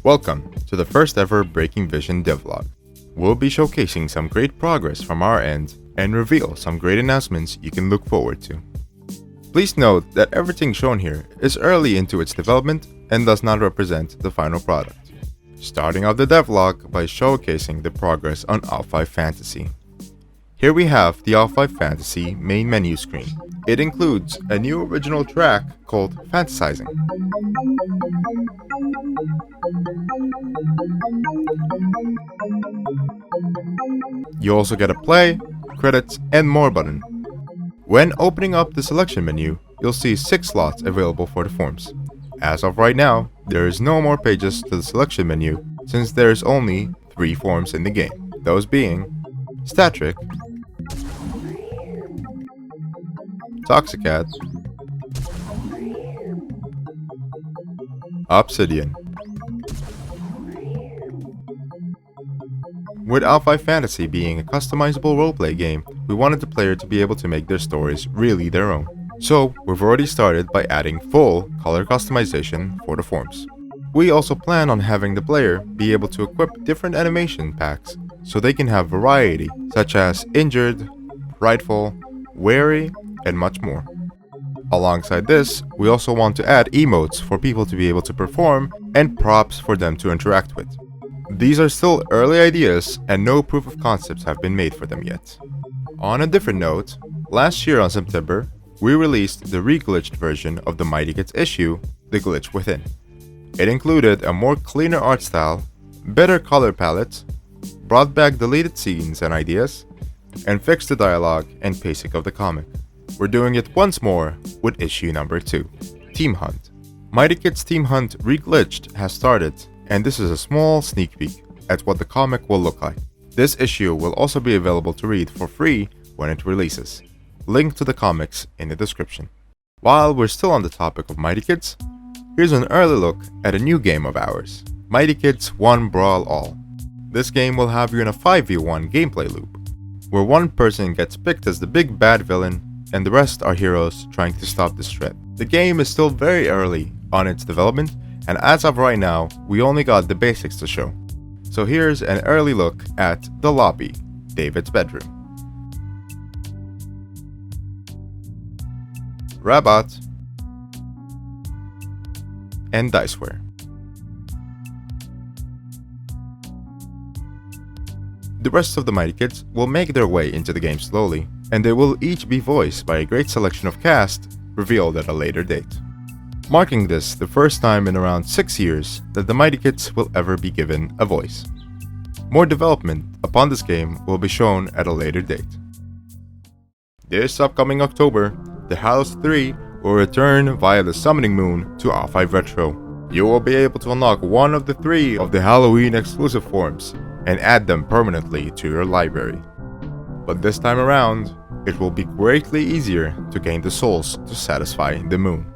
Welcome to the first ever BreakingVision devlog. We'll be showcasing some great progress from our end and reveal some great announcements you can look forward to. Please note that everything shown here is early into its development and does not represent the final product. Starting off the devlog by showcasing the progress on Alphive Fantasy. Here we have the Alphive Fantasy main menu screen. It includes a new original track called Fantasizing. You also get a play, credits, and more button. When opening up the selection menu, you'll see 6 slots available for the forms. As of right now, there is no more pages to the selection menu since there is only 3 forms in the game, those being Statric, Toxicat, Obsidian. With Alphive Fantasy being a customizable roleplay game, we wanted the player to be able to make their stories really their own. So, we've already started by adding full color customization for the forms. We also plan on having the player be able to equip different animation packs so they can have variety, such as Injured, Prideful, Wary, and much more. Alongside this, we also want to add emotes for people to be able to perform and props for them to interact with. These are still early ideas and no proof of concepts have been made for them yet. On a different note, last year on September, we released the re-glitched version of the Mighty Kids issue, The Glitch Within. It included a more cleaner art style, better color palette, brought back deleted scenes and ideas, and fixed the dialogue and pacing of the comic. We're doing it once more with issue number 2, Team Hunt. Mighty Kids Team Hunt Re-Glitched has started, and this is a small sneak peek at what the comic will look like. This issue will also be available to read for free when it releases. Link to the comics in the description. While we're still on the topic of Mighty Kids, here's an early look at a new game of ours, Mighty Kids 1 Brawl All. This game will have you in a 5v1 gameplay loop, where one person gets picked as the big bad villain and the rest are heroes trying to stop this threat. The game is still very early on its development, and as of right now, we only got the basics to show. So here's an early look at the lobby, David's bedroom, Rabat, and Diceware. The rest of the Mighty Kids will make their way into the game slowly, and they will each be voiced by a great selection of cast revealed at a later date, marking this the first time in around 6 years that the Mighty Kids will ever be given a voice. More development upon this game will be shown at a later date. This upcoming October, the Hallows 3 will return via the Summoning Moon to Alphive Retro. You will be able to unlock one of the 3 of the Halloween exclusive forms and add them permanently to your library. But this time around, it will be greatly easier to gain the souls to satisfy the moon.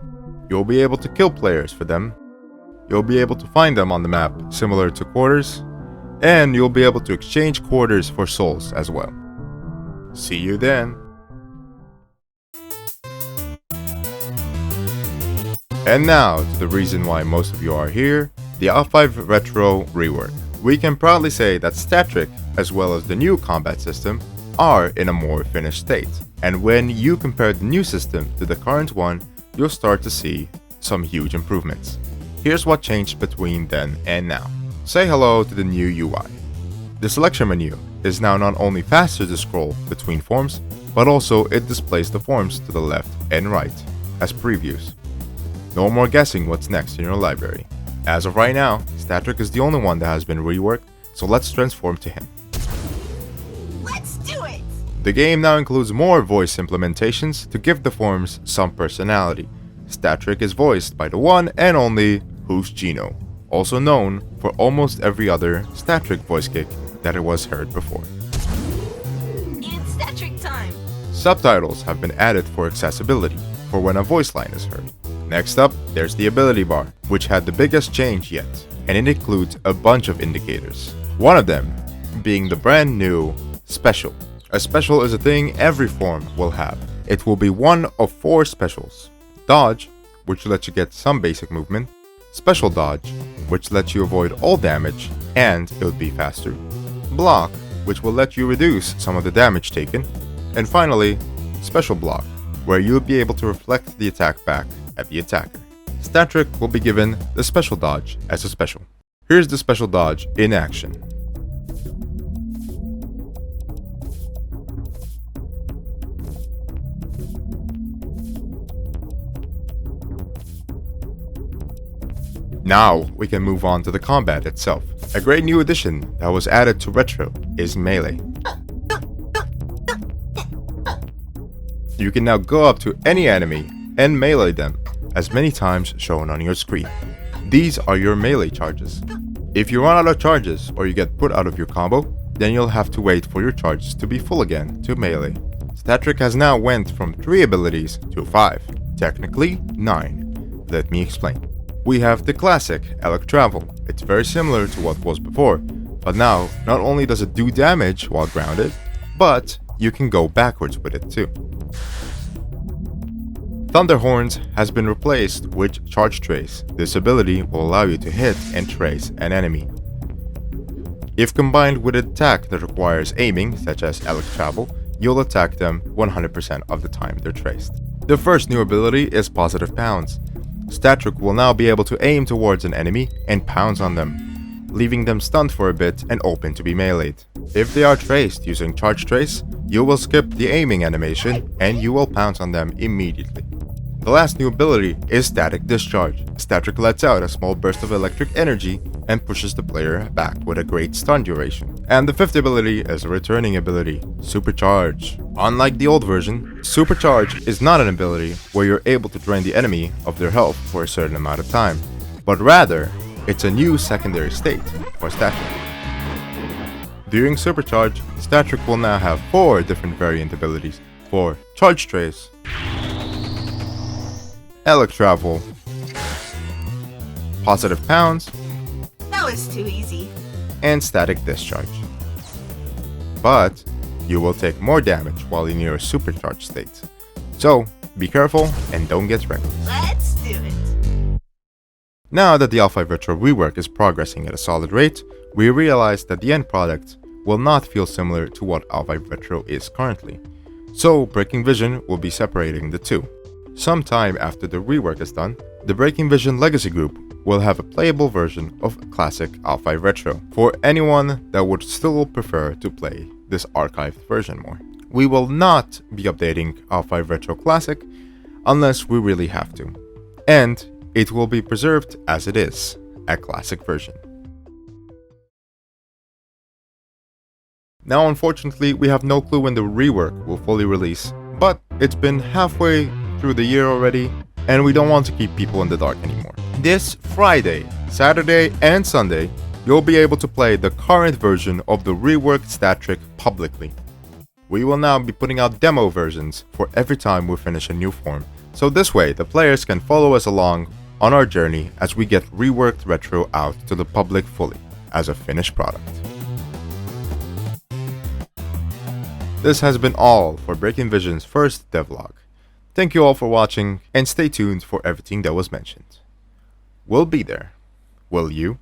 You'll be able to kill players for them, you'll be able to find them on the map similar to quarters, and you'll be able to exchange quarters for souls as well. See you then! And now to the reason why most of you are here, the Alphive Retro rework. We can proudly say that Statric, as well as the new combat system, are in a more finished state. And when you compare the new system to the current one, you'll start to see some huge improvements. Here's what changed between then and now. Say hello to the new UI. The selection menu is now not only faster to scroll between forms, but also it displays the forms to the left and right, as previews. No more guessing what's next in your library. As of right now, Statric is the only one that has been reworked, so let's transform to him. Let's do it! The game now includes more voice implementations to give the forms some personality. Statric is voiced by the one and only Who's Gino, also known for almost every other Statric voice kick that it was heard before. It's Statric time! Subtitles have been added for accessibility, for when a voice line is heard. Next up, there's the ability bar, which had the biggest change yet, and it includes a bunch of indicators. One of them being the brand new Special. A special is a thing every form will have. It will be one of 4 specials: Dodge, which lets you get some basic movement, Special Dodge, which lets you avoid all damage and it would be faster. Block, which will let you reduce some of the damage taken. And finally, Special Block, where you'll be able to reflect the attack back at the attacker. Stat Trick will be given the Special Dodge as a special. Here's the Special Dodge in action. Now we can move on to the combat itself. A great new addition that was added to Retro is Melee. You can now go up to any enemy and melee them as many times shown on your screen. These are your melee charges. If you run out of charges or you get put out of your combo, then you'll have to wait for your charges to be full again to melee. Stat Trick has now went from 3 abilities to 5, technically 9. Let me explain. We have the classic Elec Travel. It's very similar to what was before, but now not only does it do damage while grounded, but you can go backwards with it too. Thunder Horns has been replaced with Charge Trace. This ability will allow you to hit and trace an enemy. If combined with an attack that requires aiming, such as Elec Travel, you'll attack them 100% of the time they're traced. The first new ability is Positive Pounds. Stat Trick will now be able to aim towards an enemy and pounce on them, leaving them stunned for a bit and open to be meleeed. If they are traced using Charge Trace, you will skip the aiming animation and you will pounce on them immediately. The last new ability is Static Discharge. Stat Trick lets out a small burst of electric energy and pushes the player back with a great stun duration. And the fifth ability is a returning ability, Supercharge. Unlike the old version, Supercharge is not an ability where you're able to drain the enemy of their health for a certain amount of time, but rather, it's a new secondary state for Stat Trick. During Supercharge, Stat Trick will now have 4 different variant abilities for Charge Trace, Elec Travel, Positive Pounds, That was too easy. and Static Discharge. But you will take more damage while in your supercharged state. So be careful and don't get wrecked. Let's do it. Now that the Alphive Retro rework is progressing at a solid rate, we realize that the end product will not feel similar to what Alphive Retro is currently. So BreakingVision will be separating the two. Sometime after the rework is done, the BreakingVision Legacy Group will have a playable version of classic Alphive Retro for anyone that would still prefer to play this archived version more. We will not be updating Alphive Retro Classic unless we really have to, and it will be preserved as it is, a classic version. Now unfortunately we have no clue when the rework will fully release, but it's been halfway through the year already, and we don't want to keep people in the dark anymore. This Friday, Saturday, and Sunday, you'll be able to play the current version of the reworked Stat Trick publicly. We will now be putting out demo versions for every time we finish a new form, so this way the players can follow us along on our journey as we get reworked Retro out to the public fully, as a finished product. This has been all for BreakingVision's first devlog. Thank you all for watching, and stay tuned for everything that was mentioned. We'll be there. Will you?